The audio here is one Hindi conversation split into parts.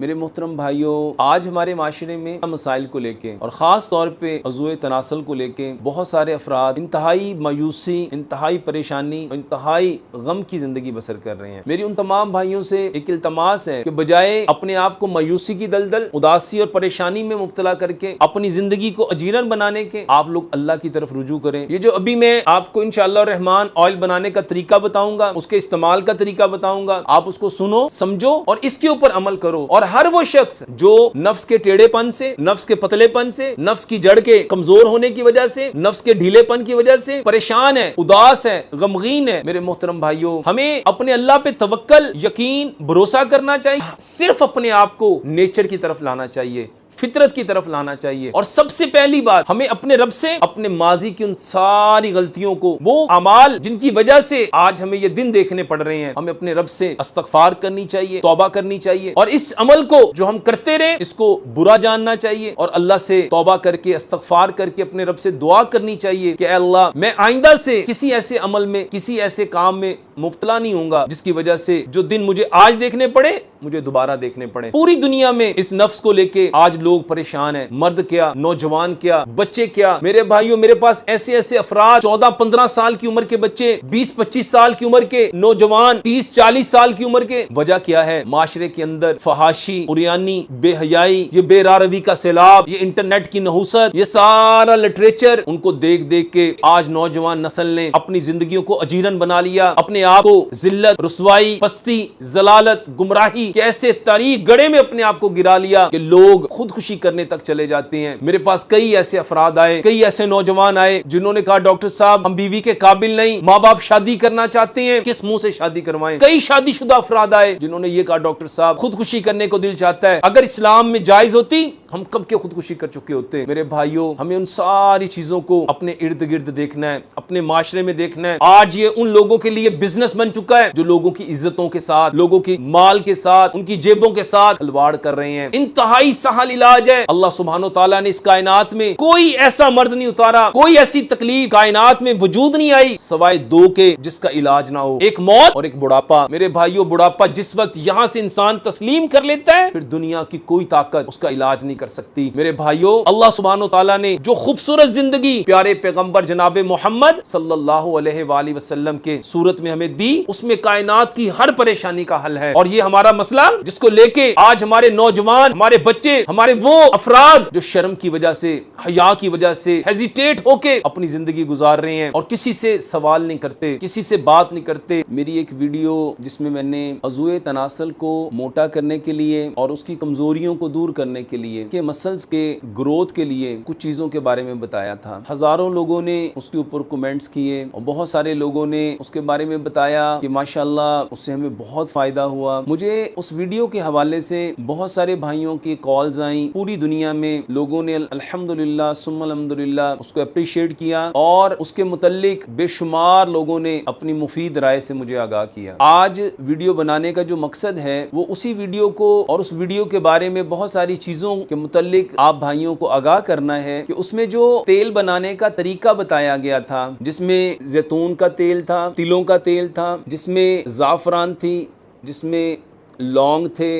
मेरे मोहतरम भाइयों, आज हमारे माशरे में मसाइल को लेके और ख़ास तौर पे अज़ूए तनासल को लेके बहुत सारे अफराद इंतहाई मायूसी, इंतहाई परेशानी, इंतहाई गम की ज़िंदगी बसर कर रहे हैं। मेरी उन तमाम भाइयों से एक इल्तमास है कि बजाय अपने आप को मायूसी की दलदल, उदासी और परेशानी में मुब्तला करके अपनी ज़िंदगी को अजीरन बनाने के आप लोग अल्लाह की तरफ रुजू करें। ये जो अभी मैं आपको इंशाअल्लाह रहमान ऑयल बनाने का तरीका बताऊंगा, उसके इस्तेमाल का तरीका बताऊंगा, आप उसको सुनो, समझो और इसके ऊपर अमल करो। और हर वो शख्स जो नफ्स के टेढ़ेपन से, नफ्स के पतलेपन से, नफ्स की जड़ के कमजोर होने की वजह से, नफ्स के ढीलेपन की वजह से परेशान है, उदास है, गमगीन है, मेरे मोहतरम भाइयों, हमें अपने अल्लाह पे तवक्कल, यकीन, भरोसा करना चाहिए। सिर्फ अपने आप को नेचर की तरफ लाना चाहिए, फितरत की तरफ लाना चाहिए। और सबसे पहली बात, हमें अपने रब से अपने माजी की उन सारी गलतियों को, वो अमाल जिनकी वजह से आज हमें ये दिन देखने पड़ रहे हैं, हमें अपने रब से इस्तग़फ़ार करनी चाहिए, तौबा करनी चाहिए। और इस अमल को जो हम करते रहे इसको बुरा जानना चाहिए और अल्लाह से तौबा करके, इस्तग़फ़ार करके अपने रब से दुआ करनी चाहिए कि अल्लाह, मैं आइंदा से किसी ऐसे अमल में, किसी ऐसे काम में मुब्तला नहीं होऊंगा जिसकी वजह से जो दिन मुझे आज देखने पड़े मुझे दोबारा देखने पड़े। पूरी दुनिया में इस नफ्स को लेके आज लोग परेशान हैं, मर्द क्या, नौजवान क्या, बच्चे क्या। मेरे भाइयों, मेरे पास ऐसे ऐसे अफराद, 14-15 साल की उम्र के बच्चे, 20-25 साल की उम्र के नौजवान, 30-40 साल की उम्र के। वजह क्या है? माशरे के अंदर फहाशी, उरियानी, बेहयाई, ये बेरारवी का सैलाब, ये इंटरनेट की नहुसत, ये सारा लिटरेचर उनको देख देख के आज नौजवान नस्ल ने अपनी जिंदगियों को अजीरन बना लिया, अपने आप को जिल्लत, रुसवाई, पस्ती, जलालत, गुमराही के ऐसे तारीख गड़े में अपने आप को गिरा लिया कि लोग खुदकुशी करने तक चले जाते हैं। मेरे पास कई ऐसे अफराद आए, कई ऐसे नौजवान आए जिन्होंने कहा, डॉक्टर साहब हम बीवी के काबिल नहीं, माँ बाप शादी करना चाहते हैं, किस मुंह से शादी करवाएं। कई शादीशुदा अफराद आए जिन्होंने ये कहा, डॉक्टर साहब खुदकुशी करने को दिल चाहता है, अगर इस्लाम में जायज होती हम कब के खुदकुशी कर चुके होते। मेरे भाइयों, हमें उन सारी चीजों को अपने इर्द गिर्द देखना है, अपने माशरे में देखना है। आज ये उन लोगों के लिए बिजनेस बन चुका है जो लोगों की इज्जतों के साथ, लोगों की माल के साथ, उनकी जेबों के साथ खिलवाड़ कर रहे हैं। इंतहाई सहल इलाज है। अल्लाह सुब्हानो तआला ने इस कायनात में कोई ऐसा मर्ज नहीं उतारा, कोई ऐसी तकलीफ कायनात में वजूद नहीं आई सवाए दो के जिसका इलाज ना हो, एक मौत और एक बुढ़ापा। मेरे भाइयों, बुढ़ापा जिस वक्त यहां से इंसान तस्लीम कर लेता है, फिर दुनिया की कोई ताकत उसका इलाज नहीं कर सकती। मेरे भाइयों, अल्लाह सुब्हानो तआला ने जो खूबसूरत जिंदगी प्यारे पैगंबर जनाबे मोहम्मद सल्लल्लाहु अलैहि वसल्लम के सूरत में हमें दी, उसमें कायनात की हर परेशानी का हल है। और ये हमारा मसला जिसको लेके आज हमारे नौजवान, हमारे बच्चे, हमारे वो अफराद जो शर्म की वजह से, हया की वजह से हेजिटेट होके अपनी जिंदगी गुजार रहे हैं और किसी से सवाल नहीं करते, किसी से बात नहीं करते। मेरी एक वीडियो जिसमें मैंने अज़ूए तनासल को मोटा करने के लिए और उसकी कमजोरियों को दूर करने के लिए, के मसल्स के ग्रोथ के लिए कुछ चीजों के बारे में बताया था। हजारों लोगों ने उसके ऊपर कमेंट्स किए और बहुत सारे लोगों ने उसके बारे में बताया कि माशाल्लाह उससे हमें बहुत फायदा हुआ। मुझे उस वीडियो के हवाले से बहुत सारे भाइयों की कॉल्स आई, पूरी दुनिया में लोगों ने अल्हम्दुलिल्लाह सुम्मा अल्हम्दुलिल्लाह उसको अप्रिशिएट किया और उसके मुतल्लिक बेशुमार लोगों ने अपनी मुफीद राय से मुझे आगाह किया। आज वीडियो बनाने का जो मकसद है वो उसी वीडियो को और उस वीडियो के बारे में बहुत सारी चीजों के मुतल्लिक आप भाइयों को आगाह करना है कि उसमें जो तेल बनाने का तरीका बताया गया था, जिसमें जैतून का तेल था, तिलों का तेल था, जिसमें जाफरान थी, जिसमें लौंग थे,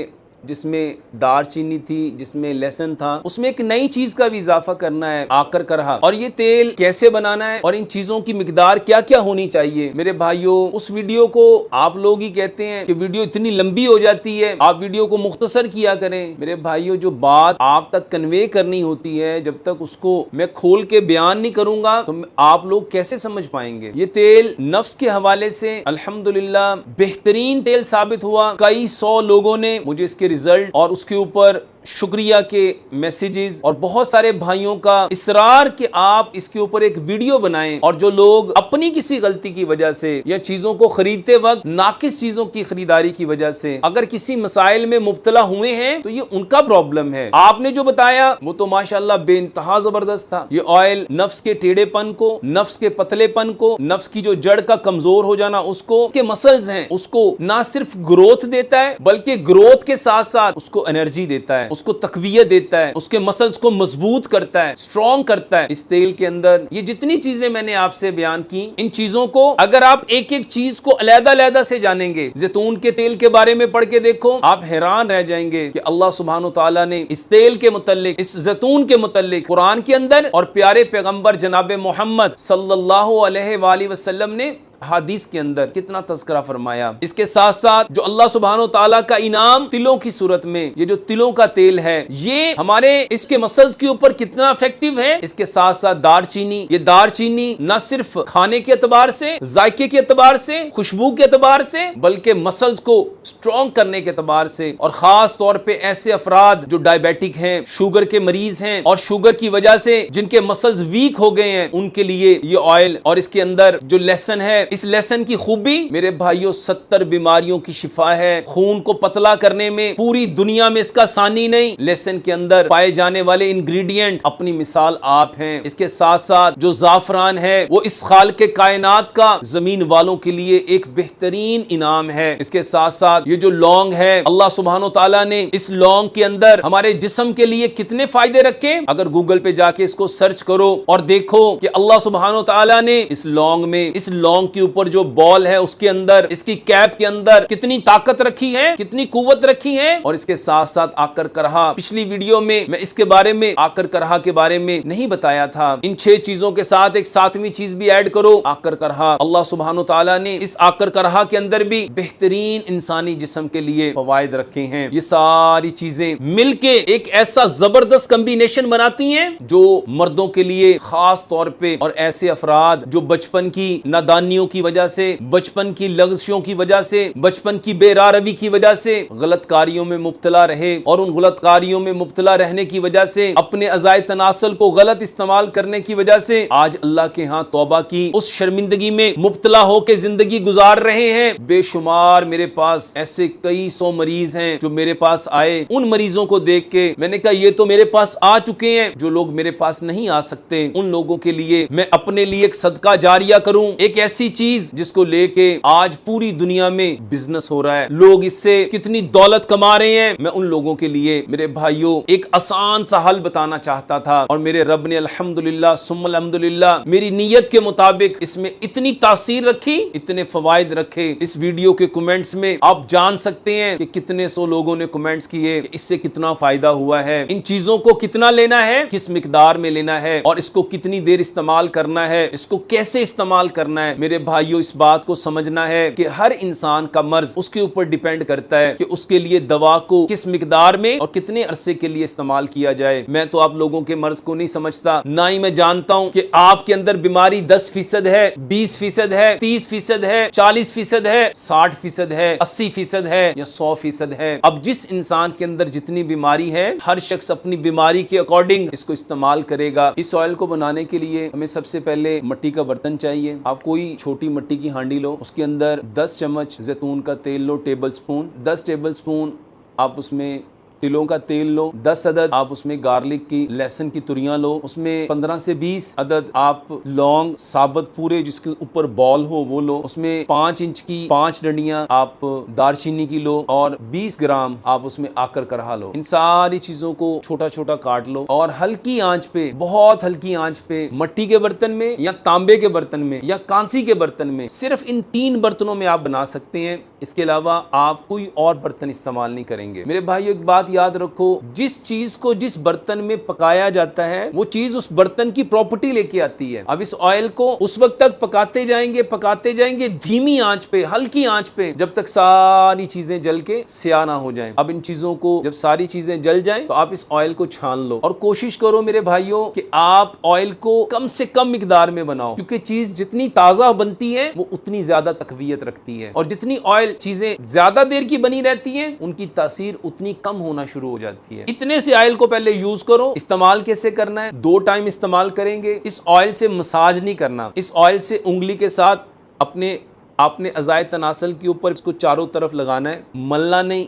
जिसमें दारचीनी थी, जिसमें लहसुन था, उसमें एक नई चीज का भी इजाफा करना है, आकर करहा। और ये तेल कैसे बनाना है और इन चीजों की मिकदार क्या क्या होनी चाहिए। मेरे भाइयों, उस वीडियो को आप लोग ही कहते हैं कि वीडियो इतनी लंबी हो जाती है, आप वीडियो को मुख्तसर किया करें। मेरे भाइयों, जो बात आप तक कन्वे करनी होती है, जब तक उसको मैं खोल के बयान नहीं करूंगा तो आप लोग कैसे समझ पाएंगे। ये तेल नफ्स के हवाले से अल्हम्दुलिल्लाह बेहतरीन तेल साबित हुआ। कई 100 लोगों ने मुझे इसके रिजल्ट और उसके ऊपर शुक्रिया के मैसेजेस और बहुत सारे भाइयों का इसरार कि आप इसके ऊपर एक वीडियो बनाएं। और जो लोग अपनी किसी गलती की वजह से या चीजों को खरीदते वक्त नाकिस चीजों की खरीदारी की वजह से अगर किसी मसाइल में मुब्तला हुए हैं तो ये उनका प्रॉब्लम है। आपने जो बताया वो तो माशाल्लाह बेइंतहा जबरदस्त था। ये ऑयल नफ्स के टेढ़ेपन को, नफ्स के पतलेपन को, नफ्स की जो जड़ का कमजोर हो जाना उसको, के मसल्स हैं उसको ना सिर्फ ग्रोथ देता है बल्कि ग्रोथ के साथ साथ उसको एनर्जी देता है, उसको तकवीयत देता है, उसके मसल्स को मजबूत करता है, स्ट्रॉन्ग करता है। इस तेल के अंदर ये जितनी चीजें मैंने आपसे बयान की, इन चीजों को अगर आप एक एक चीज को अलग-अलग से जानेंगे, जैतून के तेल के बारे में पढ़ के देखो, आप हैरान रह जाएंगे कि अल्लाह सुब्हानो तआला ने इस तेल के मुतल्लिक, इस जैतून के मुतल्लिक कुरान के अंदर और प्यारे पैगंबर जनाब मोहम्मद सल्लल्लाहु अलैहि वसल्लम ने हदीस के अंदर कितना तज़किरा फरमाया। इसके साथ साथ जो अल्लाह सुब्हानो तआला का इनाम तिलों की सूरत में, ये जो तिलों का तेल है, ये हमारे इसके मसल्स के ऊपर कितना इफेक्टिव है। इसके साथ साथ दारचीनी, ये दारचीनी न सिर्फ खाने के एतबार से, जायके के एतबार से, खुशबू के एतबार से, बल्कि मसल्स को स्ट्रॉन्ग करने के एतबार से, और खास तौर पे ऐसे अफराद जो डायबिटिक हैं, शुगर के मरीज हैं और शुगर की वजह से जिनके मसल्स वीक हो गए हैं, उनके लिए ये ऑयल और इसके अंदर जो लहसुन है, इस लहसुन की खूबी मेरे भाइयों 70 बीमारियों की शिफा है। खून को पतला करने में पूरी दुनिया में इसका सानी नहीं। लहसुन के अंदर पाए जाने वाले इंग्रेडिएंट अपनी मिसाल आप हैं। इसके साथ साथ जो जाफरान है, वो इस खालिक के कायनात का जमीन वालों के लिए एक बेहतरीन इनाम है। इसके साथ साथ ये जो लौंग है, अल्लाह सुब्हानो तआला ने इस लौंग के अंदर हमारे जिस्म के लिए कितने फायदे रखे। अगर गूगल पे जाके इसको सर्च करो और देखो कि अल्लाह सुब्हानो तआला ने इस लौंग में, इस लौंग के ऊपर जो बॉल है उसके अंदर, इसकी कैप के अंदर कितनी ताकत रखी है, कितनी कुव्वत रखी है। और इसके साथ साथ आकर करहा, पिछली वीडियो में मैं इसके बारे में, आकर करहा के बारे में नहीं बताया था। इन 6 चीजों के साथ एक 7वीं चीज भी ऐड करो, आकर करहा। अल्लाह सुब्हानो तआला ने इस आकर करहा के अंदर भी बेहतरीन इंसानी जिस्म के लिए फवायद रखे हैं। ये सारी चीजें मिलके एक ऐसा जबरदस्त कॉम्बिनेशन बनाती हैं जो मर्दों के लिए खास तौर पे, और ऐसे अफराद जो बचपन की नादानियों की वजह से, बचपन की लग़ज़ियों की वजह से, बचपन की बेरारवी की वजह से गलत कारियों में मुब्तला रहे, और उन गलत कारियों में मुब्तला रहने की वजह से अपने अज़ाए तनासल को गलत इस्तेमाल करने की वजह से आज अल्लाह के यहाँ तौबा की उस शर्मिंदगी में मुब्तला होकर जिंदगी गुजार रहे हैं। बेशुमार मेरे पास ऐसे कई 100 मरीज हैं जो मेरे पास आए। उन मरीजों को देख के मैंने कहा ये तो मेरे पास आ चुके हैं, जो लोग मेरे पास नहीं आ सकते, उन लोगों के लिए मैं अपने लिए एक सदका जारिया करूं, एक ऐसी चीज जिसको लेके आज पूरी दुनिया में बिजनेस हो रहा है, लोग इससे कितनी दौलत कमा रहे हैं। मैं उन लोगों के लिए मेरे भाइयों एक आसान सा हल बताना चाहता था, और मेरे रब ने अल्हम्दुलिल्लाह सुम्मा अल्हम्दुलिल्लाह मेरी नीयत के मुताबिक इसमें इतनी तासीर रखी, इतने फवायद रखे। इस वीडियो के कमेंट्स में आप जान सकते हैं कि कितने 100 लोगों ने कमेंट्स किए, इससे कितना फायदा हुआ है, इन चीजों को कितना लेना है, किस मिकदार में लेना है, और इसको कितनी देर इस्तेमाल करना है, इसको कैसे इस्तेमाल करना है। मेरे भाइयों इस बात को समझना है कि हर इंसान का मर्ज उसके ऊपर डिपेंड करता है कि उसके लिए दवा को किस मिकदार में और कितने अरसे के लिए इस्तेमाल किया जाए। मैं तो आप लोगों के मर्ज को नहीं समझता, ना ही मैं जानता हूं कि आपके अंदर बीमारी 10% है, 20% है, 30% है, 40% है, 60% है, 80% है या 100% है। अब जिस इंसान के अंदर जितनी बीमारी है, हर शख्स अपनी बीमारी के अकॉर्डिंग इसको इस्तेमाल करेगा। इस ऑयल को बनाने के लिए हमें सबसे पहले मिट्टी का बर्तन चाहिए। आप कोई छोटी मिट्टी की हांडी लो, उसके अंदर 10 चम्मच जैतून का तेल लो, टेबल स्पून, 10 टेबल स्पून आप उसमें तिलों का तेल लो, 10 अदद आप उसमें गार्लिक की, लहसुन की तुरियां लो, उसमें 15 से 20 अदद आप लौंग साबुत पूरे जिसके ऊपर बॉल हो वो लो, उसमें 5 इंच की 5 डंडियां आप दारचीनी की लो, और 20 ग्राम आप उसमें आकर करहा लो। इन सारी चीजों को छोटा छोटा काट लो, और हल्की आंच पे, बहुत हल्की आंच पे, मिट्टी के बर्तन में या तांबे के बर्तन में या कांसी के बर्तन में, सिर्फ इन 3 बर्तनों में आप बना सकते हैं। इसके अलावा आप कोई और बर्तन इस्तेमाल नहीं करेंगे। मेरे भाइयों एक बात याद रखो, जिस चीज को जिस बर्तन में पकाया जाता है वो चीज उस बर्तन की प्रॉपर्टी लेके आती है। अब इस ऑयल को उस वक्त तक पकाते जाएंगे धीमी आंच पे, हल्की आंच पे, जब तक सारी चीजें जल के स्याह ना हो जाएं। अब इन चीजों को जब सारी चीजें जल जाएं तो आप इस ऑयल को छान लो, और कोशिश करो मेरे भाइयों कि आप ऑयल को कम से कम मिकदार में बनाओ, क्योंकि चीज जितनी ताजा बनती है वो उतनी ज्यादा तकवीयत रखती है, और जितनी ऑयल चीजें ज्यादा देर की बनी रहती हैं उनकी तासीर उतनी कम होना शुरू हो जाती है। इतने से ऑयल को पहले यूज करो। इस्तेमाल कैसे करना है? 2 टाइम इस्तेमाल करेंगे। इस ऑयल से मसाज नहीं करना, इस ऑयल से उंगली के साथ आपने अज़ाए तनासल के ऊपर इसको चारों तरफ लगाना है, मलना नहीं,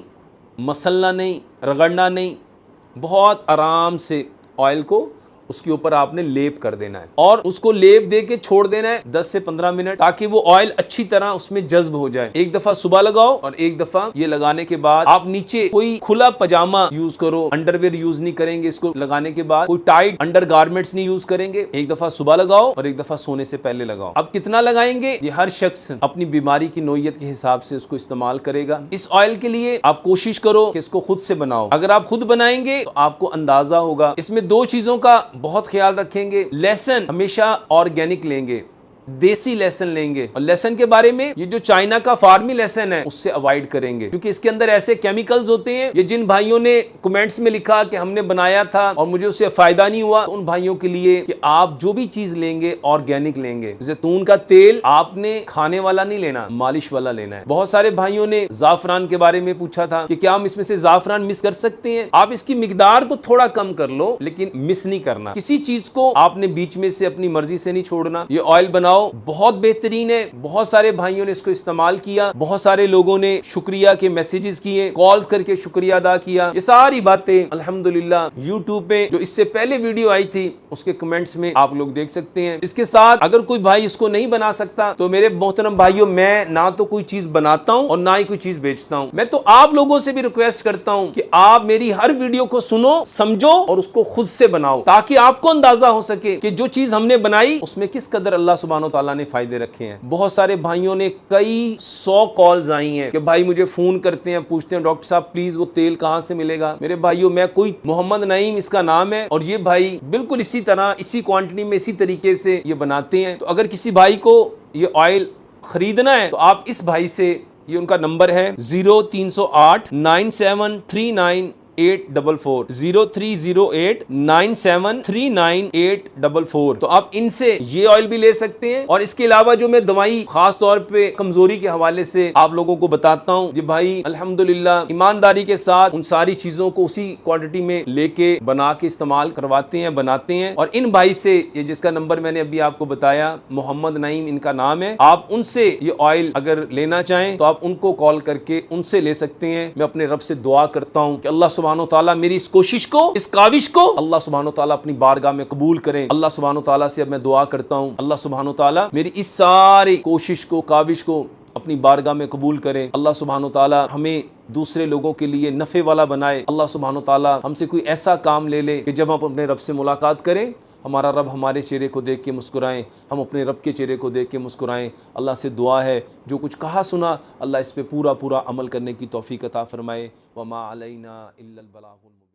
मसलना नहीं, रगड़ना नहीं, बहुत आराम से ऑयल को उसके ऊपर आपने लेप कर देना है और उसको लेप दे के छोड़ देना है 10 से 15 मिनट, ताकि वो ऑयल अच्छी तरह उसमें जज्ब हो जाए। एक दफा सुबह लगाओ और एक दफा ये लगाने के बाद आप नीचे कोई खुला पजामा यूज करो, अंडरवेयर यूज नहीं करेंगे। इसको लगाने के बाद कोई टाइट अंडर गारमेंट्स नहीं यूज करेंगे। एक दफा सुबह लगाओ और एक दफा सोने से पहले लगाओ। अब कितना लगाएंगे ये हर शख्स अपनी बीमारी की नोयत के हिसाब से उसको इस्तेमाल करेगा। इस ऑयल के लिए आप कोशिश करो कि इसको खुद से बनाओ। अगर आप खुद बनाएंगे तो आपको अंदाजा होगा। इसमें दो चीजों का बहुत ख्याल रखेंगे। लहसुन हमेशा ऑर्गेनिक लेंगे, देसी लहसुन लेंगे, और लहसुन के बारे में ये जो चाइना का फार्मी लहसुन है उससे अवॉइड करेंगे, क्योंकि इसके अंदर ऐसे केमिकल्स होते हैं। ये जिन भाइयों ने कमेंट्स में लिखा कि हमने बनाया था और मुझे उससे फायदा नहीं हुआ, तो उन भाइयों के लिए कि आप जो भी चीज लेंगे ऑर्गेनिक लेंगे। जैतून का तेल आपने खाने वाला नहीं लेना, मालिश वाला लेना है। बहुत सारे भाइयों ने जाफरान के बारे में पूछा था कि क्या हम इसमें से जाफरान मिस कर सकते हैं। आप इसकी मिकदार को थोड़ा कम कर लो, लेकिन मिस नहीं करना। किसी चीज को आपने बीच में से अपनी मर्जी से नहीं छोड़ना। ये ऑयल बनाओ, बहुत बेहतरीन है। बहुत सारे भाइयों ने इसको इस्तेमाल किया, बहुत सारे लोगों ने शुक्रिया के मैसेजेस किए, कॉल्स करके शुक्रिया अदा किया। ये सारी बातें अल्हम्दुलिल्लाह यूट्यूब पे जो इससे पहले वीडियो आई थी उसके कमेंट्स में आप लोग देख सकते हैं। इसके साथ अगर कोई भाई इसको नहीं बना सकता तो मेरे मोहतरम भाइयों, मैं ना तो कोई चीज बनाता हूं और ना ही कोई चीज बेचता हूं। मैं तो आप लोगों से भी रिक्वेस्ट करता हूं कि आप मेरी हर वीडियो को सुनो, समझो और उसको खुद से बनाओ, ताकि आपको अंदाजा हो सके कि जो चीज हमने बनाई उसमें किस कदर अल्लाह सुब्हानो तआला ने फायदे रखे हैं। बहुत सारे भाइयों ने कई 100 कॉल्स आई हैं कि भाई मुझे फोन करते हैं, पूछते हैं डॉक्टर साहब प्लीज वो तेल कहां से मिलेगा। मेरे भाइयों, मैं कोई मोहम्मद नईम इसका नाम है और ये भाई बिल्कुल इसी तरह, इसी क्वांटिटी में, इसी तरीके से ये बनाते हैं। तो अगर किसी भाई को ये ऑयल खरीदना है तो आप इस भाई से, ये उनका नंबर है 0308 9739 844 0308 9739 844। तो आप इनसे ये ऑयल भी ले सकते हैं। और इसके अलावा जो मैं दवाई खास तौर पे कमजोरी के हवाले से आप लोगों को बताता हूँ, ये भाई अल्हम्दुलिल्लाह ईमानदारी के साथ उन सारी चीजों को उसी क्वांटिटी में लेके बना के इस्तेमाल करवाते हैं, बनाते हैं। और इन भाई से, ये जिसका नंबर मैंने अभी आपको बताया, मोहम्मद नईम इनका नाम है, आप उनसे ये ऑयल अगर लेना चाहें तो आप उनको कॉल करके उनसे ले सकते हैं। मैं अपने रब से दुआ करता हूँ कि अल्लाह सुब्हानो तआला मेरी इस कोशिश को, इस काविश को अल्लाह सुब्हानो तआला अपनी बारगाह में कबूल करें। अल्लाह सुब्हानो तआला से अब मैं दुआ करता हूँ, अल्लाह सुब्हानो तआला मेरी इस सारी कोशिश को, काविश को अपनी बारगाह में कबूल करें। अल्लाह सुब्हानो तआला हमें दूसरे लोगों के लिए नफ़े वाला बनाए। अल्लाह सुब्हानो तआला हमसे कोई ऐसा काम ले ले कि जब हम अपने रब से मुलाकात करें, हमारा रब हमारे चेहरे को देख के मुस्कुराएं, हम अपने रब के चेहरे को देख के मुस्कुराएं। अल्लाह से दुआ है जो कुछ कहा सुना अल्लाह इस पे पूरा पूरा अमल करने की तौफीक अता फरमाए। वमा अलैना इल्लल बलागुल मुबीन।